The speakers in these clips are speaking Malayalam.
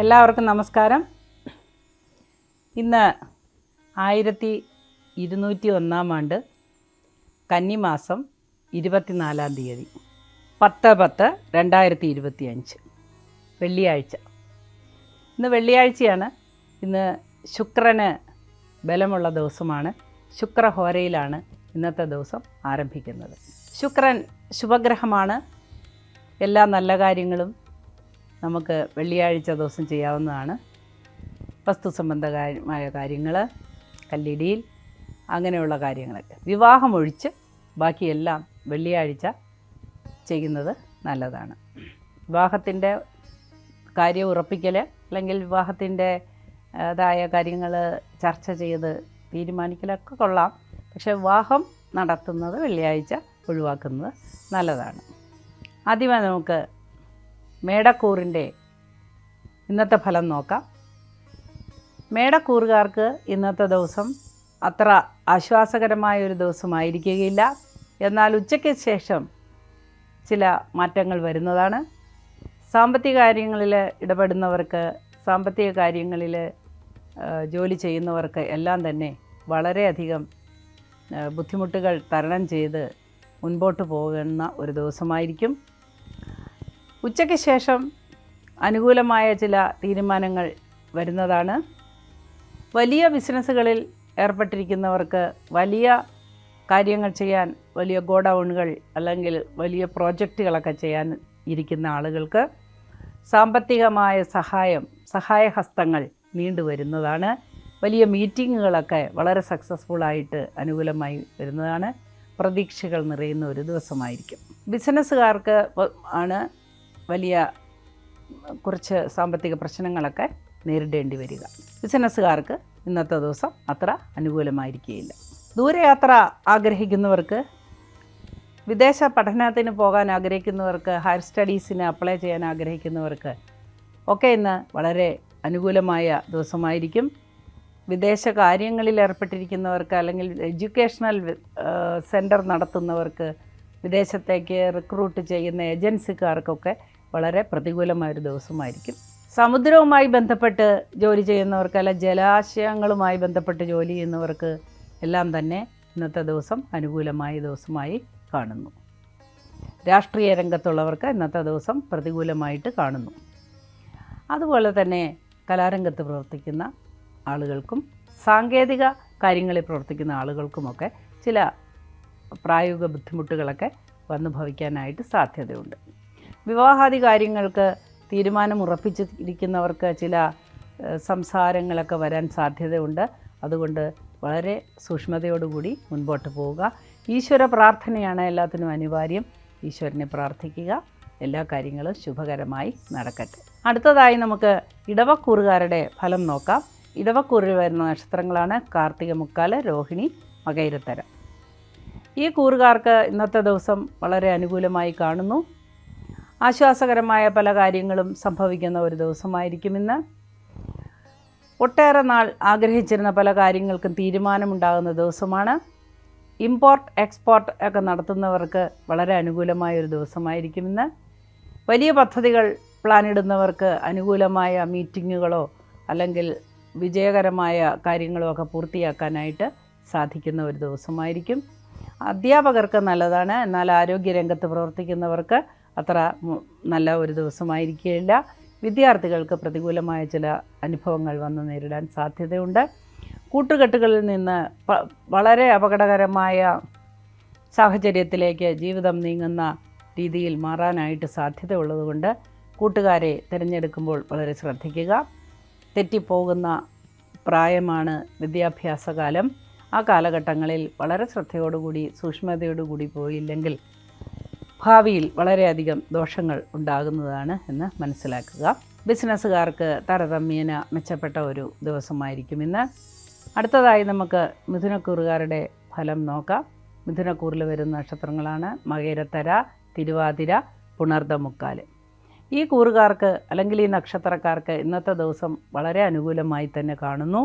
എല്ലാവർക്കും നമസ്കാരം. ഇന്ന് 1201 ആണ്ട് കന്നിമാസം 24 തീയതി 10/10/2025 വെള്ളിയാഴ്ച. ഇന്ന് വെള്ളിയാഴ്ചയാണ്. ഇന്ന് ശുക്രന് ബലമുള്ള ദിവസമാണ്. ശുക്രഹോരയിലാണ് ഇന്നത്തെ ദിവസം ആരംഭിക്കുന്നത്. ശുക്രൻ ശുഭഗ്രഹമാണ്. എല്ലാ നല്ല കാര്യങ്ങളും നമുക്ക് വെള്ളിയാഴ്ച ദിവസം ചെയ്യാവുന്നതാണ്. വസ്തു സംബന്ധമായ കാര്യങ്ങൾ, കല്ലിടിയിൽ, അങ്ങനെയുള്ള കാര്യങ്ങളൊക്കെ വിവാഹമൊഴിച്ച് ബാക്കിയെല്ലാം വെള്ളിയാഴ്ച ചെയ്യുന്നത് നല്ലതാണ്. വിവാഹത്തിൻ്റെ കാര്യം ഉറപ്പിക്കൽ അല്ലെങ്കിൽ വിവാഹത്തിൻ്റെതായ കാര്യങ്ങൾ ചർച്ച ചെയ്ത് തീരുമാനിക്കലൊക്കെ കൊള്ളാം. പക്ഷേ വിവാഹം നടത്തുന്നത് വെള്ളിയാഴ്ച ഒഴിവാക്കുന്നത് നല്ലതാണ്. ആദ്യമായി നമുക്ക് മേടക്കൂറിൻ്റെ ഇന്നത്തെ ഫലം നോക്കാം. മേടക്കൂറുകാർക്ക് ഇന്നത്തെ ദിവസം അത്ര ആശ്വാസകരമായൊരു ദിവസമായിരിക്കുകയില്ല. എന്നാൽ ഉച്ചയ്ക്ക് ശേഷം ചില മാറ്റങ്ങൾ വരുന്നതാണ്. സാമ്പത്തിക കാര്യങ്ങളിൽ ഇടപെടുന്നവർക്ക്, സാമ്പത്തിക കാര്യങ്ങളിൽ ജോലി ചെയ്യുന്നവർക്ക് എല്ലാം തന്നെ വളരെയധികം ബുദ്ധിമുട്ടുകൾ തരണം ചെയ്ത് മുൻപോട്ട് പോകുന്ന ഒരു ദിവസമായിരിക്കും. ഉച്ചയ്ക്ക് ശേഷം അനുകൂലമായ ചില തീരുമാനങ്ങൾ വരുന്നതാണ്. വലിയ ബിസിനസ്സുകളിൽ ഏർപ്പെട്ടിരിക്കുന്നവർക്ക് വലിയ കാര്യങ്ങൾ ചെയ്യാൻ, വലിയ ഗോഡൗണുകൾ അല്ലെങ്കിൽ വലിയ പ്രോജക്റ്റുകളൊക്കെ ചെയ്യാൻ ഇരിക്കുന്ന ആളുകൾക്ക് സാമ്പത്തികമായ സഹായഹസ്തങ്ങൾ നീണ്ടുവരുന്നതാണ്. വലിയ മീറ്റിങ്ങുകളൊക്കെ വളരെ സക്സസ്ഫുള്ളായിട്ട് അനുകൂലമായി വരുന്നതാണ്. പ്രതീക്ഷകൾ നിറയുന്ന ഒരു ദിവസമായിരിക്കും. ബിസിനസ്സുകാർക്ക് ആണ് വലിയ കുറച്ച് സാമ്പത്തിക പ്രശ്നങ്ങളൊക്കെ നേരിടേണ്ടി വരിക. ബിസിനസ്സുകാർക്ക് ഇന്നത്തെ ദിവസം അത്ര അനുകൂലമായിരിക്കുകയില്ല. ദൂരയാത്ര ആഗ്രഹിക്കുന്നവർക്ക്, വിദേശ പഠനത്തിന് പോകാൻ ആഗ്രഹിക്കുന്നവർക്ക്, ഹയർ സ്റ്റഡീസിന് അപ്ലൈ ചെയ്യാൻ ആഗ്രഹിക്കുന്നവർക്ക് ഒക്കെ ഇന്ന് വളരെ അനുകൂലമായ ദിവസമായിരിക്കും. വിദേശ കാര്യങ്ങളിൽ ഏർപ്പെട്ടിരിക്കുന്നവർക്ക് അല്ലെങ്കിൽ എഡ്യൂക്കേഷണൽ സെൻറ്റർ നടത്തുന്നവർക്ക്, വിദേശത്തേക്ക് റിക്രൂട്ട് ചെയ്യുന്ന ഏജൻസിക്കാർക്കൊക്കെ വളരെ പ്രതികൂലമായൊരു ദിവസമായിരിക്കും. സമുദ്രവുമായി ബന്ധപ്പെട്ട് ജോലി ചെയ്യുന്നവർക്ക്, അല്ല ജലാശയങ്ങളുമായി ബന്ധപ്പെട്ട് ജോലി ചെയ്യുന്നവർക്ക് എല്ലാം തന്നെ ഇന്നത്തെ ദിവസം അനുകൂലമായ ദിവസമായി കാണുന്നു. രാഷ്ട്രീയ രംഗത്തുള്ളവർക്ക് ഇന്നത്തെ ദിവസം പ്രതികൂലമായിട്ട് കാണുന്നു. അതുപോലെ തന്നെ കലാരംഗത്ത് പ്രവർത്തിക്കുന്ന ആളുകൾക്കും സാങ്കേതിക കാര്യങ്ങളിൽ പ്രവർത്തിക്കുന്ന ആളുകൾക്കുമൊക്കെ ചില പ്രായോഗിക ബുദ്ധിമുട്ടുകളൊക്കെ വന്നു ഭവിക്കാനായിട്ട് സാധ്യതയുണ്ട്. വിവാഹാദി കാര്യങ്ങൾക്ക് തീരുമാനം ഉറപ്പിച്ചിരിക്കുന്നവർക്ക് ചില സംസാരങ്ങളൊക്കെ വരാൻ സാധ്യതയുണ്ട്. അതുകൊണ്ട് വളരെ സൂക്ഷ്മതയോടുകൂടി മുൻപോട്ട് പോവുക. ഈശ്വര പ്രാർത്ഥനയാണ് എല്ലാത്തിനും അനിവാര്യം. ഈശ്വരനെ പ്രാർത്ഥിക്കുക. എല്ലാ കാര്യങ്ങളും ശുഭകരമായി നടക്കട്ടെ. അടുത്തതായി നമുക്ക് ഇടവക്കൂറുകാരുടെ ഫലം നോക്കാം. ഇടവക്കൂറിൽ വരുന്ന നക്ഷത്രങ്ങളാണ് കാർത്തിക മുക്കാല്, രോഹിണി, മകയിരത്തര. ഈ കൂറുകാർക്ക് ഇന്നത്തെ ദിവസം വളരെ അനുകൂലമായി കാണുന്നു. ആശ്വാസകരമായ പല കാര്യങ്ങളും സംഭവിക്കുന്ന ഒരു ദിവസമായിരിക്കും ഇന്ന്. ഒട്ടേറെ നാൾ ആഗ്രഹിച്ചിരുന്ന പല കാര്യങ്ങൾക്കും തീരുമാനമുണ്ടാകുന്ന ദിവസമാണ്. ഇമ്പോർട്ട് എക്സ്പോർട്ട് ഒക്കെ നടത്തുന്നവർക്ക് വളരെ അനുകൂലമായൊരു ദിവസമായിരിക്കും ഇന്ന്. വലിയ പദ്ധതികൾ പ്ലാനിടുന്നവർക്ക് അനുകൂലമായ മീറ്റിങ്ങുകളോ അല്ലെങ്കിൽ വിജയകരമായ കാര്യങ്ങളോ ഒക്കെ പൂർത്തിയാക്കാനായിട്ട് സാധിക്കുന്ന ഒരു ദിവസമായിരിക്കും. അധ്യാപകർക്ക് നല്ലതാണ്. എന്നാൽ ആരോഗ്യരംഗത്ത് പ്രവർത്തിക്കുന്നവർക്ക് അത്ര നല്ല ഒരു ദിവസമായിരിക്കില്ല. വിദ്യാർത്ഥികൾക്ക് പ്രതികൂലമായ ചില അനുഭവങ്ങൾ വന്ന് നേരിടാൻ സാധ്യതയുണ്ട്. കൂട്ടുകെട്ടുകളിൽ നിന്ന് വളരെ അപകടകരമായ സാഹചര്യത്തിലേക്ക് ജീവിതം നീങ്ങുന്ന രീതിയിൽ മാറാനായിട്ട് സാധ്യതയുള്ളതുകൊണ്ട് കൂട്ടുകാരെ തിരഞ്ഞെടുക്കുമ്പോൾ വളരെ ശ്രദ്ധിക്കുക. തെറ്റിപ്പോകുന്ന പ്രായമാണ് വിദ്യാഭ്യാസകാലം. ആ കാലഘട്ടങ്ങളിൽ വളരെ ശ്രദ്ധയോടുകൂടി സൂക്ഷ്മതയോടുകൂടി പോയില്ലെങ്കിൽ ഭാവിയിൽ വളരെയധികം ദോഷങ്ങൾ ഉണ്ടാകുന്നതാണ് എന്ന് മനസ്സിലാക്കുക. ബിസിനസ്സുകാർക്ക് താരതമ്യേന മെച്ചപ്പെട്ട ഒരു ദിവസമായിരിക്കും ഇന്ന്. അടുത്തതായി നമുക്ക് മിഥുനക്കൂറുകാരുടെ ഫലം നോക്കാം. മിഥുനക്കൂറിൽ വരുന്ന നക്ഷത്രങ്ങളാണ് മകയിരത്തര, തിരുവാതിര, പുണർദമുക്കാല്. ഈ കൂറുകാർക്ക് അല്ലെങ്കിൽ ഈ നക്ഷത്രക്കാർക്ക് ഇന്നത്തെ ദിവസം വളരെ അനുകൂലമായി തന്നെ കാണുന്നു.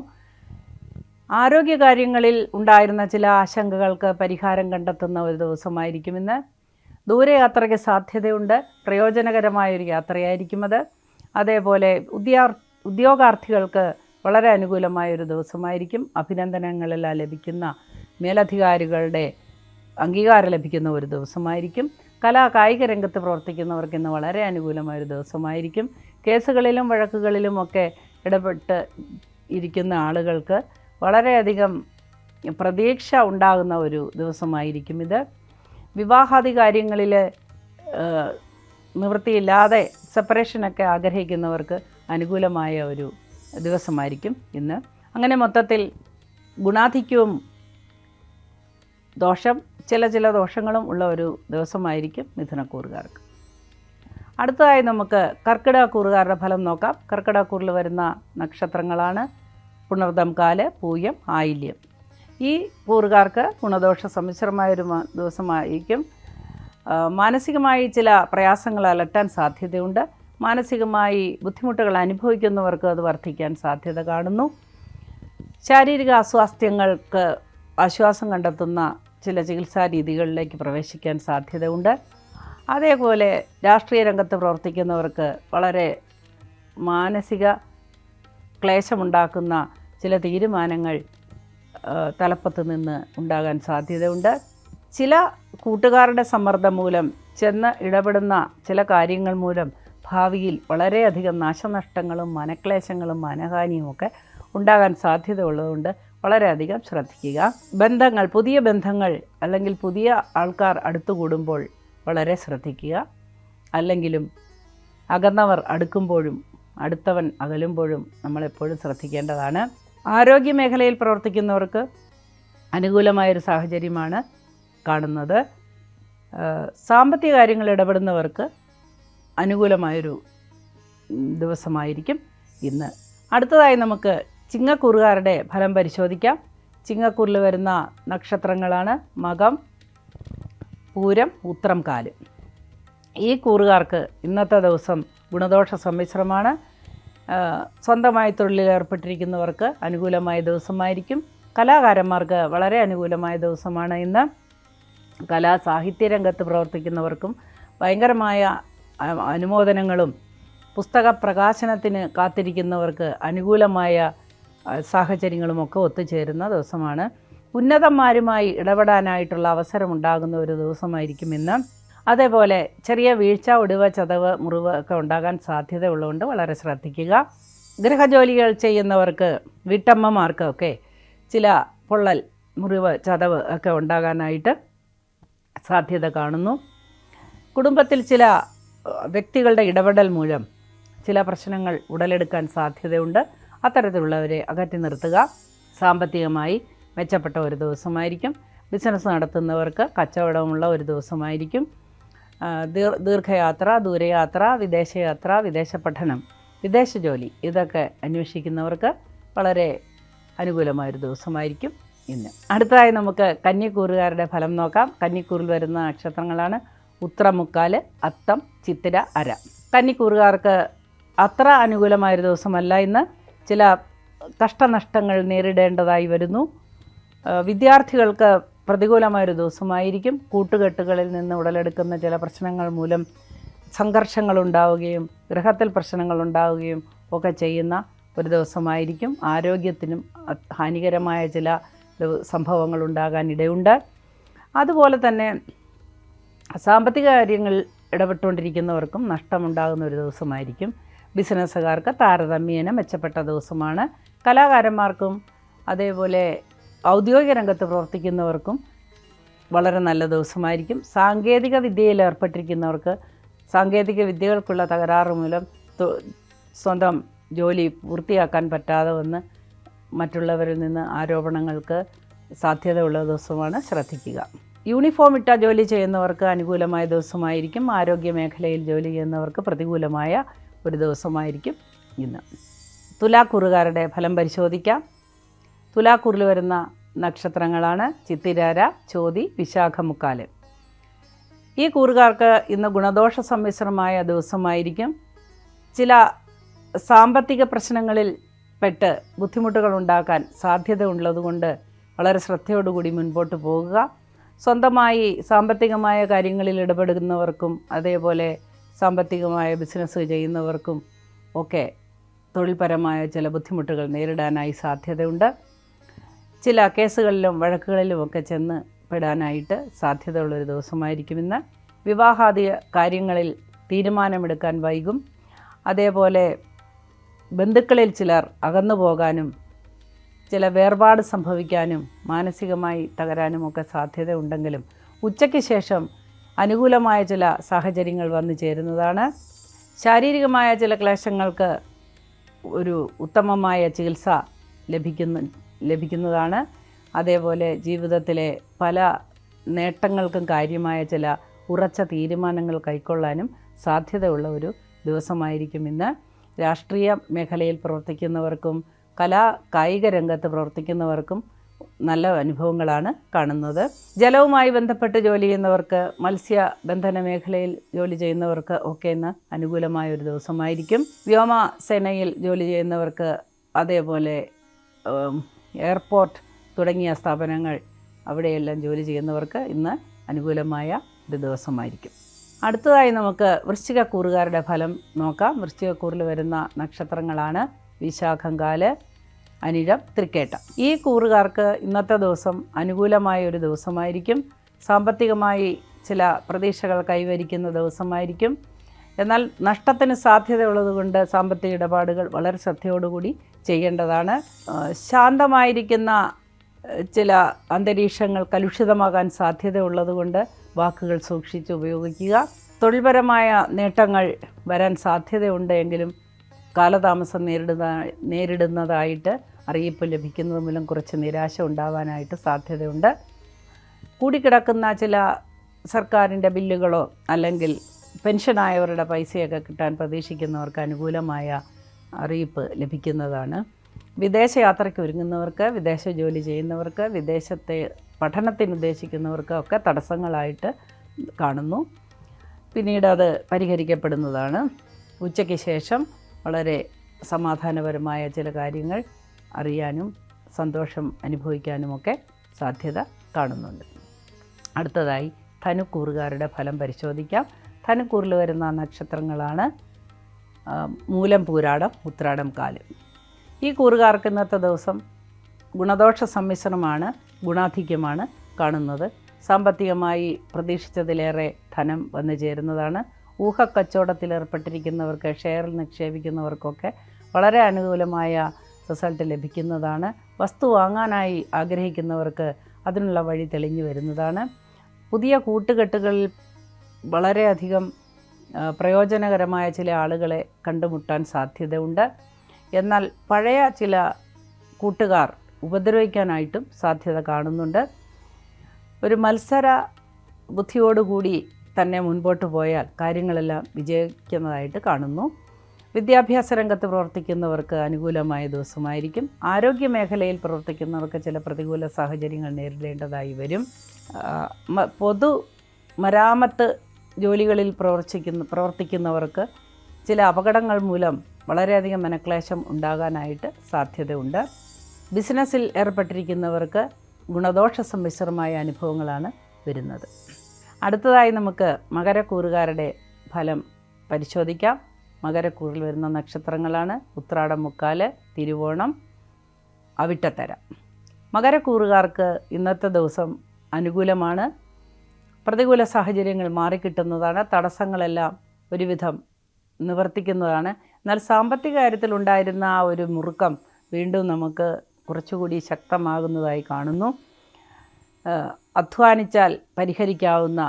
ആരോഗ്യകാര്യങ്ങളിൽ ഉണ്ടായിരുന്ന ചില ആശങ്കകൾക്ക് പരിഹാരം കണ്ടെത്തുന്ന ഒരു ദിവസമായിരിക്കും ഇന്ന്. ദൂരയാത്രയ്ക്ക് സാധ്യതയുണ്ട്. പ്രയോജനകരമായൊരു യാത്രയായിരിക്കും അത്. അതേപോലെ ഉദ്യോഗാർത്ഥികൾക്ക് വളരെ അനുകൂലമായൊരു ദിവസമായിരിക്കും. അഭിനന്ദനങ്ങളെല്ലാം ലഭിക്കുന്ന മേലധികാരികളുടെ അംഗീകാരം ലഭിക്കുന്ന ഒരു ദിവസമായിരിക്കും. കായിക രംഗത്ത് പ്രവർത്തിക്കുന്നവർക്ക് ഇന്ന് വളരെ അനുകൂലമായൊരു ദിവസമായിരിക്കും. കേസുകളിലും വഴക്കുകളിലുമൊക്കെ ഇടപെട്ട് ഇരിക്കുന്ന ആളുകൾക്ക് വളരെയധികം പ്രതീക്ഷ ഉണ്ടാകുന്ന ഒരു ദിവസമായിരിക്കും ഇത്. വിവാഹാദി കാര്യങ്ങളിൽ നിവൃത്തിയില്ലാതെ സെപ്പറേഷനൊക്കെ ആഗ്രഹിക്കുന്നവർക്ക് അനുകൂലമായ ഒരു ദിവസമായിരിക്കും ഇന്ന്. അങ്ങനെ മൊത്തത്തിൽ ഗുണാധിക്യവും ചില ദോഷങ്ങളും ഉള്ള ഒരു ദിവസമായിരിക്കും മിഥുനക്കൂറുകാർക്ക്. അടുത്തതായി നമുക്ക് കർക്കിടകക്കൂറുകാരുടെ ഫലം നോക്കാം. കർക്കിടകക്കൂറിൽ വരുന്ന നക്ഷത്രങ്ങളാണ് പുണർദം, കാല്, പൂയം, ആയില്യം. ഈ കൂറുകാർക്ക് ഗുണദോഷ സമ്മിശ്രമായൊരു ദിവസമായിരിക്കും. മാനസികമായി ചില പ്രയാസങ്ങൾ അലട്ടാൻ സാധ്യതയുണ്ട്. മാനസികമായി ബുദ്ധിമുട്ടുകൾ അനുഭവിക്കുന്നവർക്ക് അത് വർദ്ധിക്കാൻ സാധ്യത കാണുന്നു. ശാരീരിക അസ്വാസ്ഥ്യങ്ങൾക്ക് ആശ്വാസം കണ്ടെത്തുന്ന ചില ചികിത്സാ രീതികളിലേക്ക് പ്രവേശിക്കാൻ സാധ്യതയുണ്ട്. അതേപോലെ രാഷ്ട്രീയ രംഗത്ത് പ്രവർത്തിക്കുന്നവർക്ക് വളരെ മാനസിക ക്ലേശമുണ്ടാക്കുന്ന ചില തീരുമാനങ്ങൾ തലപ്പത്ത് നിന്ന് ഉണ്ടാകാൻ സാധ്യതയുണ്ട്. ചില കൂട്ടുകാരുടെ സമ്മർദ്ദം മൂലം ചെന്ന് ഇടപെടുന്ന ചില കാര്യങ്ങൾ മൂലം ഭാവിയിൽ വളരെയധികം നാശനഷ്ടങ്ങളും മനക്ലേശങ്ങളും മനഹാനിയുമൊക്കെ ഉണ്ടാകാൻ സാധ്യത ഉള്ളതുകൊണ്ട് വളരെയധികം ശ്രദ്ധിക്കുക. പുതിയ ബന്ധങ്ങൾ അല്ലെങ്കിൽ പുതിയ ആൾക്കാർ അടുത്തുകൂടുമ്പോൾ വളരെ ശ്രദ്ധിക്കുക. അല്ലെങ്കിലും അകന്നവർ അടുക്കുമ്പോഴും അടുത്തവൻ അകലുമ്പോഴും നമ്മളെപ്പോഴും ശ്രദ്ധിക്കേണ്ടതാണ്. ആരോഗ്യ മേഖലയിൽ പ്രവർത്തിക്കുന്നവർക്ക് അനുകൂലമായൊരു സാഹചര്യമാണ് കാണുന്നത്. സാമ്പത്തിക കാര്യങ്ങളിൽ ഇടപെടുന്നവർക്ക് അനുകൂലമായൊരു ദിവസമായിരിക്കും ഇന്ന്. അടുത്തതായി നമുക്ക് ചിങ്ങക്കൂറുകാരുടെ ഫലം പരിശോധിക്കാം. ചിങ്ങക്കൂറിൽ വരുന്ന നക്ഷത്രങ്ങളാണ് മകം, പൂരം, ഉത്രം, കാല്. ഈ കൂറുകാർക്ക് ഇന്നത്തെ ദിവസം ഗുണദോഷ സമ്മിശ്രമാണ്. സ്വന്തമായി തൊഴിലിലേർപ്പെട്ടിരിക്കുന്നവർക്ക് അനുകൂലമായ ദിവസമായിരിക്കും. കലാകാരന്മാർക്ക് വളരെ അനുകൂലമായ ദിവസമാണ് ഇന്ന്. സാഹിത്യ രംഗത്ത് പ്രവർത്തിക്കുന്നവർക്കും ഭയങ്കരമായ അനുമോദനങ്ങളും പുസ്തക പ്രകാശനത്തിന് കാത്തിരിക്കുന്നവർക്ക് അനുകൂലമായ സാഹചര്യങ്ങളുമൊക്കെ ഒത്തുചേരുന്ന ദിവസമാണ്. ഉന്നതന്മാരുമായി ഇടപെടാനായിട്ടുള്ള അവസരമുണ്ടാകുന്ന ഒരു ദിവസമായിരിക്കും ഇന്ന്. അതേപോലെ ചെറിയ വീഴ്ച, ഒടിവ്, ചതവ്, മുറിവ് ഒക്കെ ഉണ്ടാകാൻ സാധ്യതയുള്ളതുകൊണ്ട് വളരെ ശ്രദ്ധിക്കുക. ഗൃഹജോലികൾ ചെയ്യുന്നവർക്ക്, വീട്ടമ്മമാർക്കൊക്കെ ചില പൊള്ളൽ, മുറിവ്, ചതവ് ഒക്കെ ഉണ്ടാകാനായിട്ട് സാധ്യത കാണുന്നു. കുടുംബത്തിൽ ചില വ്യക്തികളുടെ ഇടപെടൽ മൂലം ചില പ്രശ്നങ്ങൾ ഉടലെടുക്കാൻ സാധ്യതയുണ്ട്. അത്തരത്തിലുള്ളവരെ അകറ്റി നിർത്തുക. സാമ്പത്തികമായി മെച്ചപ്പെട്ട ഒരു ദിവസമായിരിക്കും. ബിസിനസ് നടത്തുന്നവർക്ക് കച്ചവടമുള്ള ഒരു ദിവസമായിരിക്കും. ദീർഘയാത്ര, ദൂരയാത്ര, വിദേശയാത്ര, വിദേശ പഠനം, വിദേശ ജോലി ഇതൊക്കെ അന്വേഷിക്കുന്നവർക്ക് വളരെ അനുകൂലമായൊരു ദിവസമായിരിക്കും ഇന്ന്. അടുത്തതായി നമുക്ക് കന്നിക്കൂറുകാരുടെ ഫലം നോക്കാം. കന്നിക്കൂറിൽ വരുന്ന നക്ഷത്രങ്ങളാണ് ഉത്രമുക്കാല്, അത്തം, ചിത്തിര, അര. കന്നിക്കൂറുകാർക്ക് അത്ര അനുകൂലമായൊരു ദിവസമല്ല ഇന്ന്. ചില കഷ്ടനഷ്ടങ്ങൾ നേരിടേണ്ടതായി വരുന്നു. വിദ്യാർത്ഥികൾക്ക് പ്രതികൂലമായൊരു ദിവസമായിരിക്കും. കൂട്ടുകെട്ടുകളിൽ നിന്ന് ഉടലെടുക്കുന്ന ചില പ്രശ്നങ്ങൾ മൂലം സംഘർഷങ്ങളുണ്ടാവുകയും ഗൃഹത്തിൽ പ്രശ്നങ്ങളുണ്ടാവുകയും ഒക്കെ ചെയ്യുന്ന ഒരു ദിവസമായിരിക്കും. ആരോഗ്യത്തിനും ഹാനികരമായ ചില സംഭവങ്ങൾ ഉണ്ടാകാൻ ഇടയുണ്ട്. അതുപോലെ തന്നെ സാമ്പത്തിക കാര്യങ്ങൾ ഇടപെട്ടുകൊണ്ടിരിക്കുന്നവർക്കും നഷ്ടമുണ്ടാകുന്ന ഒരു ദിവസമായിരിക്കും. ബിസിനസ്സുകാർക്ക് താരതമ്യേന മെച്ചപ്പെട്ട ദിവസമാണ്. കലാകാരന്മാർക്കും അതേപോലെ ഔദ്യോഗിക രംഗത്ത് പ്രവർത്തിക്കുന്നവർക്കും വളരെ നല്ല ദിവസമായിരിക്കും. സാങ്കേതിക വിദ്യയിൽ ഏർപ്പെട്ടിരിക്കുന്നവർക്ക് സാങ്കേതിക വിദ്യകൾക്കുള്ള തകരാറ് മൂലം സ്വന്തം ജോലി പൂർത്തിയാക്കാൻ പറ്റാതെ വന്ന് മറ്റുള്ളവരിൽ നിന്ന് ആരോപണങ്ങൾക്ക് സാധ്യതയുള്ള ദിവസമാണ്. ശ്രദ്ധിക്കുക. യൂണിഫോം ഇട്ട ജോലി ചെയ്യുന്നവർക്ക് അനുകൂലമായ ദിവസമായിരിക്കും. ആരോഗ്യ മേഖലയിൽ ജോലി ചെയ്യുന്നവർക്ക് പ്രതികൂലമായ ഒരു ദിവസമായിരിക്കും ഇന്ന്. തുലാക്കൂറുകാരുടെ ഫലം പരിശോധിക്കാം. തുലാക്കൂറിൽ വരുന്ന നക്ഷത്രങ്ങളാണ് ചിത്തിരാര, ചോതി, വിശാഖമുക്കാല്. ഈ കൂറുകാർക്ക് ഇന്ന് ഗുണദോഷ സമ്മിശ്രമായ ദിവസമായിരിക്കും. ചില സാമ്പത്തിക പ്രശ്നങ്ങളിൽ പെട്ട് ബുദ്ധിമുട്ടുകൾ ഉണ്ടാക്കാൻ സാധ്യത ഉള്ളതുകൊണ്ട് വളരെ ശ്രദ്ധയോടുകൂടി മുൻപോട്ട് പോകുക. സ്വന്തമായി സാമ്പത്തികമായ കാര്യങ്ങളിൽ ഇടപെടുന്നവർക്കും അതേപോലെ സാമ്പത്തികമായ ബിസിനസ് ചെയ്യുന്നവർക്കും ഒക്കെ തൊഴിൽപരമായ ചില ബുദ്ധിമുട്ടുകൾ നേരിടാനായി സാധ്യതയുണ്ട്. ചില കേസുകളിലും വഴക്കുകളിലുമൊക്കെ ചെന്ന് പെടാനായിട്ട് സാധ്യതയുള്ളൊരു ദിവസമായിരിക്കും ഇന്ന്. വിവാഹാദി കാര്യങ്ങളിൽ തീരുമാനമെടുക്കാൻ വൈകും. അതേപോലെ ബന്ധുക്കളിൽ ചിലർ അകന്നു പോകാനും ചില വേർപാട് സംഭവിക്കാനും മാനസികമായി തകരാനുമൊക്കെ സാധ്യതയുണ്ടെങ്കിലും ഉച്ചയ്ക്ക് ശേഷം അനുകൂലമായ ചില സാഹചര്യങ്ങൾ വന്നു ചേരുന്നതാണ്. ശാരീരികമായ ചില ക്ലേശങ്ങൾക്ക് ഒരു ഉത്തമമായ ചികിത്സ ലഭിക്കുന്നതാണ്. അതേപോലെ ജീവിതത്തിലെ പല നേട്ടങ്ങൾക്കും കാര്യമായ ചില ഉറച്ച തീരുമാനങ്ങൾ കൈക്കൊള്ളാനും സാധ്യതയുള്ള ഒരു ദിവസമായിരിക്കും ഇന്ന്. രാഷ്ട്രീയ മേഖലയിൽ പ്രവർത്തിക്കുന്നവർക്കും കായിക രംഗത്ത് പ്രവർത്തിക്കുന്നവർക്കും നല്ല അനുഭവങ്ങളാണ് കാണുന്നത്. ജലവുമായി ബന്ധപ്പെട്ട് ജോലി ചെയ്യുന്നവർക്ക്, മത്സ്യബന്ധന മേഖലയിൽ ജോലി ചെയ്യുന്നവർക്ക് ഒക്കെ ഇന്ന് അനുകൂലമായ ഒരു ദിവസമായിരിക്കും. വ്യോമസേനയിൽ ജോലി ചെയ്യുന്നവർക്ക്, അതേപോലെ എയർപോർട്ട് തുടങ്ങിയ സ്ഥാപനങ്ങൾ അവിടെയെല്ലാം ജോലി ചെയ്യുന്നവർക്ക് ഇന്ന് അനുകൂലമായ ഒരു ദിവസമായിരിക്കും. അടുത്തതായി നമുക്ക് വൃശ്ചികക്കൂറുകാരുടെ ഫലം നോക്കാം. വൃശ്ചികക്കൂറിൽ വരുന്ന നക്ഷത്രങ്ങളാണ് വിശാഖംകാല്, അനിഴം, തൃക്കേട്ട. ഈ കൂറുകാർക്ക് ഇന്നത്തെ ദിവസം അനുകൂലമായ ഒരു ദിവസമായിരിക്കും. സാമ്പത്തികമായി ചില പ്രതീക്ഷകൾ കൈവരിക്കുന്ന ദിവസമായിരിക്കും. എന്നാൽ നഷ്ടത്തിന് സാധ്യതയുള്ളതുകൊണ്ട് സാമ്പത്തിക ഇടപാടുകൾ വളരെ ശ്രദ്ധയോടുകൂടി ചെയ്യേണ്ടതാണ്. ശാന്തമായിരിക്കുന്ന ചില അന്തരീക്ഷങ്ങൾ കലുഷിതമാകാൻ സാധ്യതയുള്ളതുകൊണ്ട് വാക്കുകൾ സൂക്ഷിച്ച് ഉപയോഗിക്കുക. തൊഴിൽപരമായ നേട്ടങ്ങൾ വരാൻ സാധ്യതയുണ്ട് എങ്കിലും കാലതാമസം നേരിടുന്നതായിട്ട് അറിയിപ്പ് ലഭിക്കുന്നത് മൂലം കുറച്ച് നിരാശ ഉണ്ടാവാനായിട്ട് സാധ്യതയുണ്ട്. കൂടിക്കിടക്കുന്ന ചില സർക്കാരിൻ്റെ ബില്ലുകളോ അല്ലെങ്കിൽ പെൻഷനായവരുടെ പൈസയൊക്കെ കിട്ടാൻ പ്രതീക്ഷിക്കുന്നവർക്ക് അനുകൂലമായ അറിയിപ്പ് ലഭിക്കുന്നതാണ്. വിദേശയാത്രയ്ക്ക് ഒരുങ്ങുന്നവർക്ക്, വിദേശ ജോലി ചെയ്യുന്നവർക്ക്, വിദേശത്തെ പഠനത്തിന് ഉദ്ദേശിക്കുന്നവർക്ക് ഒക്കെ തടസ്സങ്ങളായിട്ട് കാണുന്നു. പിന്നീട് അത് പരിഹരിക്കപ്പെടുന്നതാണ്. ഉച്ചയ്ക്ക് ശേഷം വളരെ സമാധാനപരമായ ചില കാര്യങ്ങൾ അറിയാനും സന്തോഷം അനുഭവിക്കാനുമൊക്കെ സാധ്യത കാണുന്നുണ്ട്. അടുത്തതായി ധനുക്കൂറുകാരുടെ ഫലം പരിശോധിക്കാം. ധനുക്കൂറിൽ വരുന്ന നക്ഷത്രങ്ങളാണ് മൂലം, പൂരാടം, ഉത്രാടം, കാല്. ഈ കൂറുകാർക്ക് ഇന്നത്തെ ദിവസം ഗുണദോഷ സമ്മിശ്രമാണ്, ഗുണാധിക്യമാണ് കാണുന്നത്. സാമ്പത്തികമായി പ്രതീക്ഷിച്ചതിലേറെ ധനം വന്നു ചേരുന്നതാണ്. ഊഹക്കച്ചവടത്തിൽ ഏർപ്പെട്ടിരിക്കുന്നവർക്ക്, ഷെയറിൽ നിക്ഷേപിക്കുന്നവർക്കൊക്കെ വളരെ അനുകൂലമായ റിസൾട്ട് ലഭിക്കുന്നതാണ്. വസ്തു വാങ്ങാനായി ആഗ്രഹിക്കുന്നവർക്ക് അതിനുള്ള വഴി തെളിഞ്ഞു വരുന്നതാണ്. പുതിയ കൂട്ടുകെട്ടുകളിൽ വളരെയധികം പ്രയോജനകരമായ ചില ആളുകളെ കണ്ടുമുട്ടാൻ സാധ്യതയുണ്ട്. എന്നാൽ പഴയ ചില കൂട്ടുകാർ ഉപദ്രവിക്കാനായിട്ടും സാധ്യത കാണുന്നുണ്ട്. ഒരു മത്സര ബുദ്ധിയോടുകൂടി തന്നെ മുൻപോട്ട് പോയാൽ കാര്യങ്ങളെല്ലാം വിജയിക്കുന്നതായിട്ട് കാണുന്നു. വിദ്യാഭ്യാസ രംഗത്ത് പ്രവർത്തിക്കുന്നവർക്ക് അനുകൂലമായ ദിവസമായിരിക്കും. ആരോഗ്യ മേഖലയിൽ പ്രവർത്തിക്കുന്നവർക്ക് ചില പ്രതികൂല സാഹചര്യങ്ങൾ നേരിടേണ്ടതായി വരും. മരാമത്ത് ജോലികളിൽ പ്രവർത്തിക്കുന്നവർക്ക് ചില അപകടങ്ങൾ മൂലം വളരെയധികം മനക്ലേശം ഉണ്ടാകാനായിട്ട് സാധ്യതയുണ്ട്. ബിസിനസ്സിൽ ഏർപ്പെട്ടിരിക്കുന്നവർക്ക് ഗുണദോഷ സമ്മിശ്രമായ അനുഭവങ്ങളാണ് വരുന്നത്. അടുത്തതായി നമുക്ക് മകരക്കൂറുകാരുടെ ഫലം പരിശോധിക്കാം. മകരക്കൂറിൽ വരുന്ന നക്ഷത്രങ്ങളാണ് ഉത്രാടം, മുക്കാല്, തിരുവോണം, അവിട്ടത്തര. മകരക്കൂറുകാർക്ക് ഇന്നത്തെ ദിവസം അനുകൂലമാണ്. പ്രതികൂല സാഹചര്യങ്ങൾ മാറിക്കിട്ടുന്നതാണ്. തടസ്സങ്ങളെല്ലാം ഒരുവിധം നിവർത്തിക്കുന്നതാണ്. എന്നാൽ സാമ്പത്തിക കാര്യത്തിലുണ്ടായിരുന്ന ആ ഒരു മുറുക്കം വീണ്ടും നമുക്ക് കുറച്ചുകൂടി ശക്തമാകുന്നതായി കാണുന്നു. അധ്വാനിച്ചാൽ പരിഹരിക്കാവുന്ന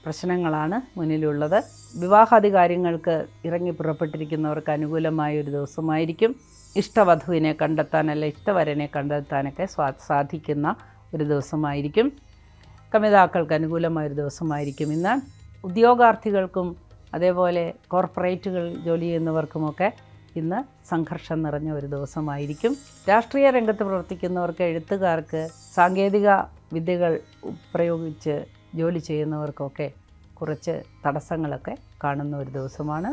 പ്രശ്നങ്ങളാണ് മുന്നിലുള്ളത്. വിവാഹാദി കാര്യങ്ങൾക്ക് ഇറങ്ങി പുറപ്പെട്ടിരിക്കുന്നവർക്ക് അനുകൂലമായ ഒരു ദിവസമായിരിക്കും. ഇഷ്ടവധുവിനെ കണ്ടെത്താൻ, അല്ല ഇഷ്ടവരനെ കണ്ടെത്താനൊക്കെ സാധിക്കുന്ന ഒരു ദിവസമായിരിക്കും. കമിതാക്കൾക്ക് അനുകൂലമായൊരു ദിവസമായിരിക്കും ഇന്ന്. ഉദ്യോഗാർത്ഥികൾക്കും അതേപോലെ കോർപ്പറേറ്റുകളിൽ ജോലി ചെയ്യുന്നവർക്കുമൊക്കെ ഇന്ന് സംഘർഷം നിറഞ്ഞ ഒരു ദിവസമായിരിക്കും. രാഷ്ട്രീയ രംഗത്ത് പ്രവർത്തിക്കുന്നവർക്ക്, എഴുത്തുകാർക്ക്, സാങ്കേതിക വിദ്യകൾ പ്രയോഗിച്ച് ജോലി ചെയ്യുന്നവർക്കൊക്കെ കുറച്ച് തടസ്സങ്ങളൊക്കെ കാണുന്ന ഒരു ദിവസമാണ്.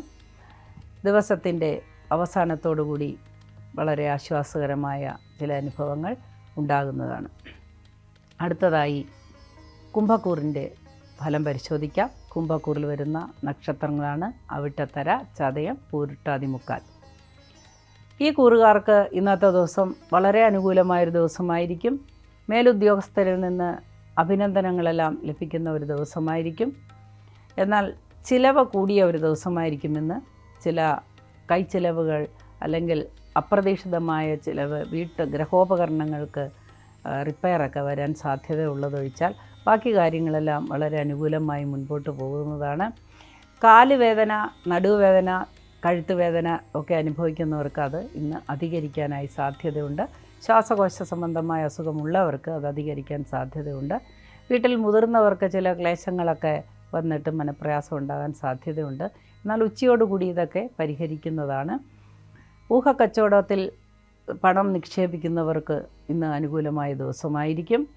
ദിവസത്തിൻ്റെ അവസാനത്തോടുകൂടി വളരെ ആശ്വാസകരമായ ചില അനുഭവങ്ങൾ ഉണ്ടാകുന്നതാണ്. അടുത്തതായി കുംഭക്കൂറിൻ്റെ ഫലം പരിശോധിക്കാം. കുംഭക്കൂറിൽ വരുന്ന നക്ഷത്രങ്ങളാണ് അവിട്ടത്തര, ചതയം, പൂരുട്ടാതി, മുക്കാൽ. ഈ കൂറുകാർക്ക് ഇന്നത്തെ ദിവസം വളരെ അനുകൂലമായൊരു ദിവസമായിരിക്കും. മേലുദ്യോഗസ്ഥരിൽ നിന്ന് അഭിനന്ദനങ്ങളെല്ലാം ലഭിക്കുന്ന ഒരു ദിവസമായിരിക്കും. എന്നാൽ ചിലവ് കൂടിയ ഒരു ദിവസമായിരിക്കും ഇന്ന്. ചില കൈച്ചിലവുകൾ അല്ലെങ്കിൽ അപ്രതീക്ഷിതമായ ചിലവ്, ഗൃഹോപകരണങ്ങൾക്ക് റിപ്പയറൊക്കെ വരാൻ സാധ്യതയുള്ളതൊഴിച്ചാൽ ബാക്കി കാര്യങ്ങളെല്ലാം വളരെ അനുകൂലമായി മുൻപോട്ട് പോകുന്നതാണ്. കാലുവേദന, നടുവേദന, കഴുത്തുവേദന ഒക്കെ അനുഭവിക്കുന്നവർക്ക് അത് ഇന്ന് അധികരിക്കാനായി സാധ്യതയുണ്ട്. ശ്വാസകോശ സംബന്ധമായ അസുഖമുള്ളവർക്ക് അത് അധികരിക്കാൻ സാധ്യതയുണ്ട്. വീട്ടിൽ മുതിർന്നവർക്ക് ചില ക്ലേശങ്ങളൊക്കെ വന്നിട്ട് മനപ്രയാസം ഉണ്ടാകാൻ സാധ്യതയുണ്ട്. എന്നാൽ ഉച്ചയോടുകൂടി ഇതൊക്കെ പരിഹരിക്കുന്നതാണ്. ഊഹക്കച്ചവടത്തിൽ പണം നിക്ഷേപിക്കുന്നവർക്ക് ഇന്ന് അനുകൂലമായ ദിവസമായിരിക്കും.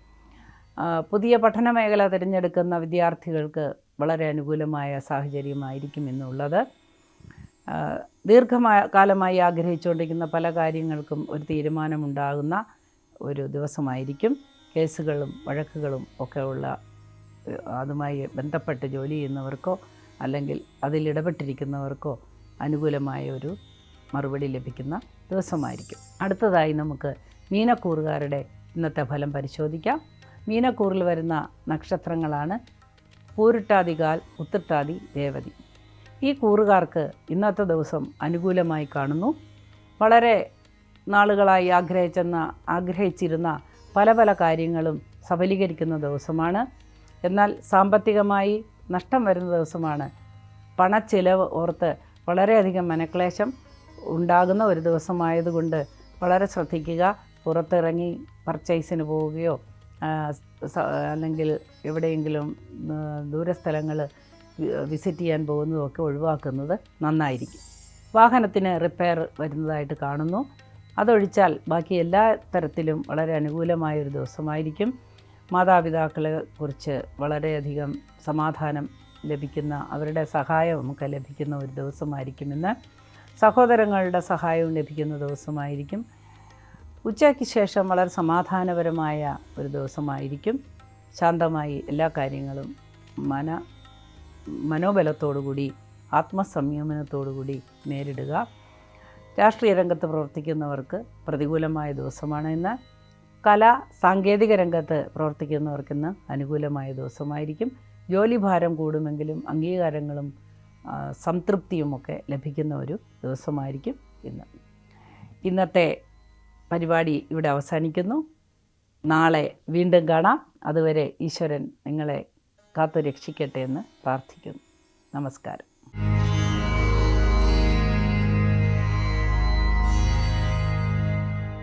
പുതിയ പഠന മേഖല തിരഞ്ഞെടുക്കുന്ന വിദ്യാർത്ഥികൾക്ക് വളരെ അനുകൂലമായ സാഹചര്യമായിരിക്കും ഇന്നുള്ളത്. കാലമായി ആഗ്രഹിച്ചുകൊണ്ടിരിക്കുന്ന പല കാര്യങ്ങൾക്കും ഒരു തീരുമാനമുണ്ടാകുന്ന ഒരു ദിവസമായിരിക്കും. കേസുകളും വഴക്കുകളും ഒക്കെ ഉള്ള അതുമായി ബന്ധപ്പെട്ട് ജോലി ചെയ്യുന്നവർക്കോ അല്ലെങ്കിൽ അതിലിടപെട്ടിരിക്കുന്നവർക്കോ അനുകൂലമായ ഒരു മറുപടി ലഭിക്കുന്ന ദിവസമായിരിക്കും. അടുത്തതായി നമുക്ക് മീനക്കൂറുകാരുടെ ഇന്നത്തെ ഫലം പരിശോധിക്കാം. മീനക്കൂറിൽ വരുന്ന നക്ഷത്രങ്ങളാണ് പൂരുട്ടാതികാൽ, ഉത്രട്ടാതി, രേവതി. ഈ കൂറുകാർക്ക് ഇന്നത്തെ ദിവസം അനുകൂലമായി കാണുന്നു. വളരെ നാളുകളായി ആഗ്രഹിച്ചിരുന്ന പല പല കാര്യങ്ങളും സഫലീകരിക്കുന്ന ദിവസമാണ്. എന്നാൽ സാമ്പത്തികമായി നഷ്ടം വരുന്ന ദിവസമാണ്. പണച്ചിലവ് ഓർത്ത് വളരെയധികം മനക്ലേശം ഉണ്ടാകുന്ന ഒരു ദിവസമായതുകൊണ്ട് വളരെ ശ്രദ്ധിക്കുക. പുറത്തിറങ്ങി പർച്ചേസിന് പോവുകയോ അല്ലെങ്കിൽ എവിടെയെങ്കിലും ദൂരസ്ഥലങ്ങൾ വിസിറ്റ് ചെയ്യാൻ പോകുന്നതൊക്കെ ഒഴിവാക്കുന്നത് നന്നായിരിക്കും. വാഹനത്തിന് റിപ്പയർ വരുന്നതായിട്ട് കാണുന്നു. അതൊഴിച്ചാൽ ബാക്കി എല്ലാ തരത്തിലും വളരെ അനുകൂലമായൊരു ദിവസമായിരിക്കും. മാതാപിതാക്കളെ കുറിച്ച് വളരെയധികം സമാധാനം ലഭിക്കുന്ന, അവരുടെ സഹായമൊക്കെ ലഭിക്കുന്ന ഒരു ദിവസമായിരിക്കും ഇന്ന്. സഹോദരങ്ങളുടെ സഹായവും ലഭിക്കുന്ന ദിവസമായിരിക്കും. ഉച്ചയ്ക്ക് ശേഷം വളരെ സമാധാനപരമായ ഒരു ദിവസമായിരിക്കും. ശാന്തമായി എല്ലാ കാര്യങ്ങളും മനോബലത്തോടുകൂടി ആത്മസംയമനത്തോടുകൂടി നേരിടുക. രാഷ്ട്രീയ രംഗത്ത് പ്രവർത്തിക്കുന്നവർക്ക് പ്രതികൂലമായ ദിവസമാണ് ഇന്ന്. സാങ്കേതിക രംഗത്ത് പ്രവർത്തിക്കുന്നവർക്കിന്ന് അനുകൂലമായ ദിവസമായിരിക്കും. ജോലിഭാരം കൂടുമെങ്കിലും അംഗീകാരങ്ങളും സംതൃപ്തിയുമൊക്കെ ലഭിക്കുന്ന ഒരു ദിവസമായിരിക്കും ഇന്ന്. ഇന്നത്തെ പരിപാടി ഇവിടെ അവസാനിക്കുന്നു. നാളെ വീണ്ടും കാണാം. അതുവരെ ഈശ്വരൻ നിങ്ങളെ കാത്തു രക്ഷിക്കട്ടെ എന്ന് പ്രാർത്ഥിക്കുന്നു. നമസ്കാരം.